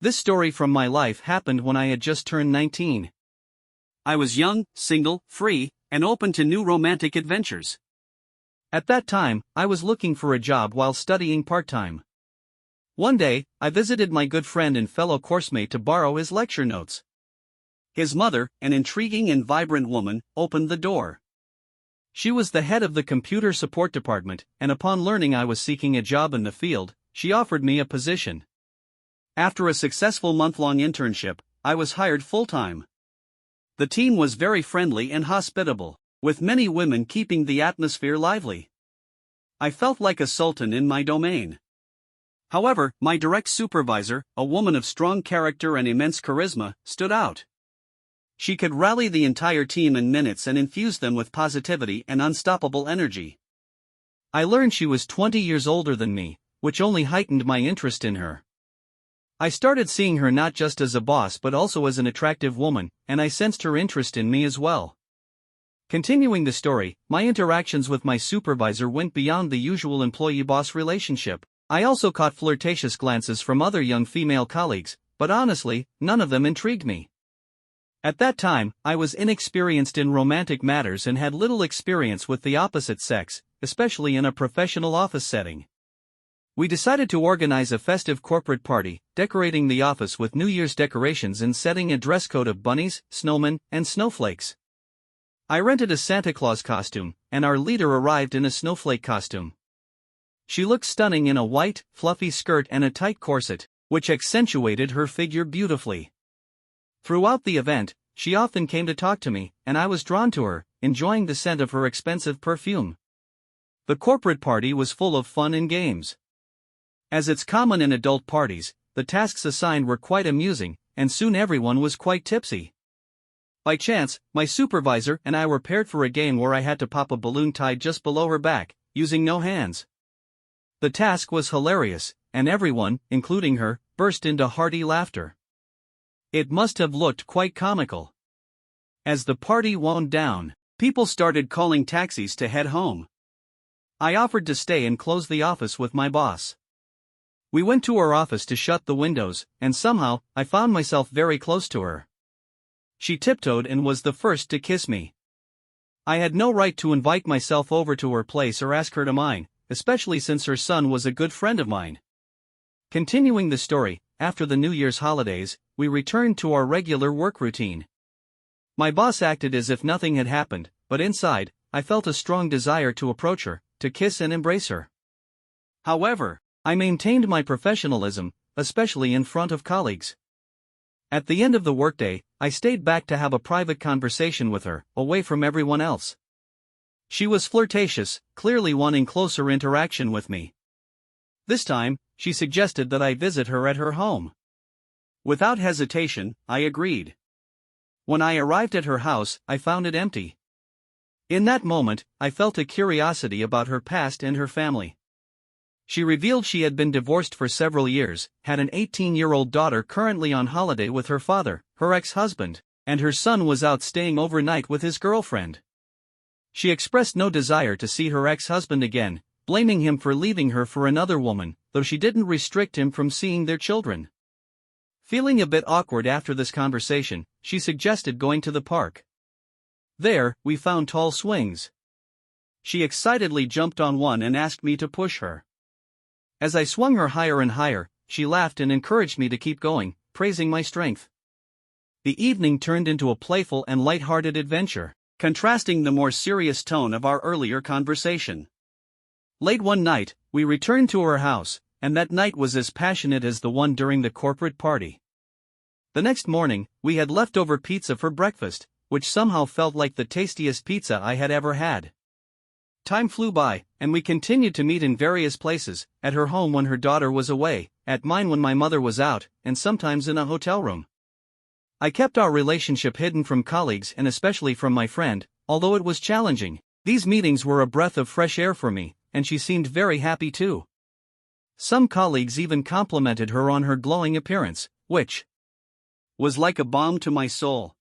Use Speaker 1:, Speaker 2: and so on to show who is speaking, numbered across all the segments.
Speaker 1: This story from my life happened when I had just turned 19. I was young, single, free, and open to new romantic adventures. At that time, I was looking for a job while studying part-time. One day, I visited my good friend and fellow coursemate to borrow his lecture notes. His mother, an intriguing and vibrant woman, opened the door. She was the head of the computer support department, and upon learning I was seeking a job in the field, she offered me a position. After a successful month-long internship, I was hired full-time. The team was very friendly and hospitable, with many women keeping the atmosphere lively. I felt like a sultan in my domain. However, my direct supervisor, a woman of strong character and immense charisma, stood out. She could rally the entire team in minutes and infuse them with positivity and unstoppable energy. I learned she was 20 years older than me, which only heightened my interest in her. I started seeing her not just as a boss but also as an attractive woman, and I sensed her interest in me as well. Continuing the story, my interactions with my supervisor went beyond the usual employee-boss relationship. I also caught flirtatious glances from other young female colleagues, but honestly, none of them intrigued me. At that time, I was inexperienced in romantic matters and had little experience with the opposite sex, especially in a professional office setting. We decided to organize a festive corporate party, decorating the office with New Year's decorations and setting a dress code of bunnies, snowmen, and snowflakes. I rented a Santa Claus costume, and our leader arrived in a snowflake costume. She looked stunning in a white, fluffy skirt and a tight corset, which accentuated her figure beautifully. Throughout the event, she often came to talk to me, and I was drawn to her, enjoying the scent of her expensive perfume. The corporate party was full of fun and games. As it's common in adult parties, the tasks assigned were quite amusing, and soon everyone was quite tipsy. By chance, my supervisor and I were paired for a game where I had to pop a balloon tied just below her back, using no hands. The task was hilarious, and everyone, including her, burst into hearty laughter. It must have looked quite comical. As the party wound down, people started calling taxis to head home. I offered to stay and close the office with my boss. We went to her office to shut the windows, and somehow, I found myself very close to her. She tiptoed and was the first to kiss me. I had no right to invite myself over to her place or ask her to mine, especially since her son was a good friend of mine. Continuing the story, after the New Year's holidays, we returned to our regular work routine. My boss acted as if nothing had happened, but inside, I felt a strong desire to approach her, to kiss and embrace her. However, I maintained my professionalism, especially in front of colleagues. At the end of the workday, I stayed back to have a private conversation with her, away from everyone else. She was flirtatious, clearly wanting closer interaction with me. This time, she suggested that I visit her at her home. Without hesitation, I agreed. When I arrived at her house, I found it empty. In that moment, I felt a curiosity about her past and her family. She revealed she had been divorced for several years, had an 18-year-old daughter currently on holiday with her father, her ex-husband, and her son was out staying overnight with his girlfriend. She expressed no desire to see her ex-husband again, blaming him for leaving her for another woman, though she didn't restrict him from seeing their children. Feeling a bit awkward after this conversation, she suggested going to the park. There, we found tall swings. She excitedly jumped on one and asked me to push her. As I swung her higher and higher, she laughed and encouraged me to keep going, praising my strength. The evening turned into a playful and light-hearted adventure, contrasting the more serious tone of our earlier conversation. Late one night, we returned to her house, and that night was as passionate as the one during the corporate party. The next morning, we had leftover pizza for breakfast, which somehow felt like the tastiest pizza I had ever had. Time flew by, and we continued to meet in various places, at her home when her daughter was away, at mine when my mother was out, and sometimes in a hotel room. I kept our relationship hidden from colleagues and especially from my friend, although it was challenging. These meetings were a breath of fresh air for me, and she seemed very happy too. Some colleagues even complimented her on her glowing appearance, which was like a balm to my soul.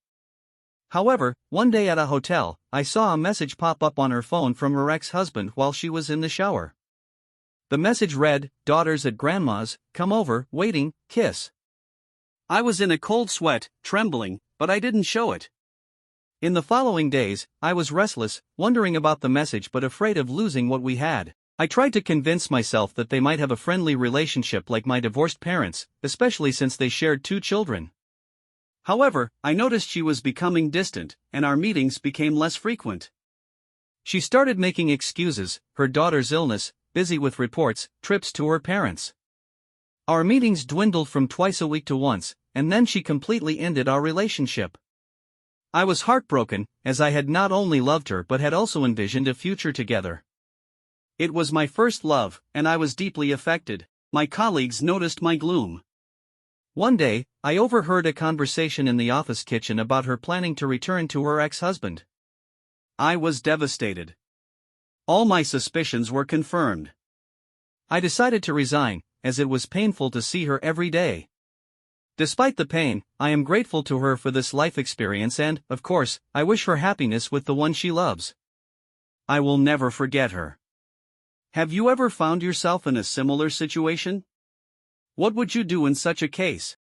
Speaker 1: However, one day at a hotel, I saw a message pop up on her phone from her ex-husband while she was in the shower. The message read, "Daughters at grandma's, come over, waiting, kiss." I was in a cold sweat, trembling, but I didn't show it. In the following days, I was restless, wondering about the message but afraid of losing what we had. I tried to convince myself that they might have a friendly relationship like my divorced parents, especially since they shared 2 children. However, I noticed she was becoming distant, and our meetings became less frequent. She started making excuses, her daughter's illness, busy with reports, trips to her parents. Our meetings dwindled from twice a week to once, and then she completely ended our relationship. I was heartbroken, as I had not only loved her but had also envisioned a future together. It was my first love, and I was deeply affected. My colleagues noticed my gloom. One day, I overheard a conversation in the office kitchen about her planning to return to her ex-husband. I was devastated. All my suspicions were confirmed. I decided to resign, as it was painful to see her every day. Despite the pain, I am grateful to her for this life experience and, of course, I wish her happiness with the one she loves. I will never forget her. Have you ever found yourself in a similar situation? What would you do in such a case?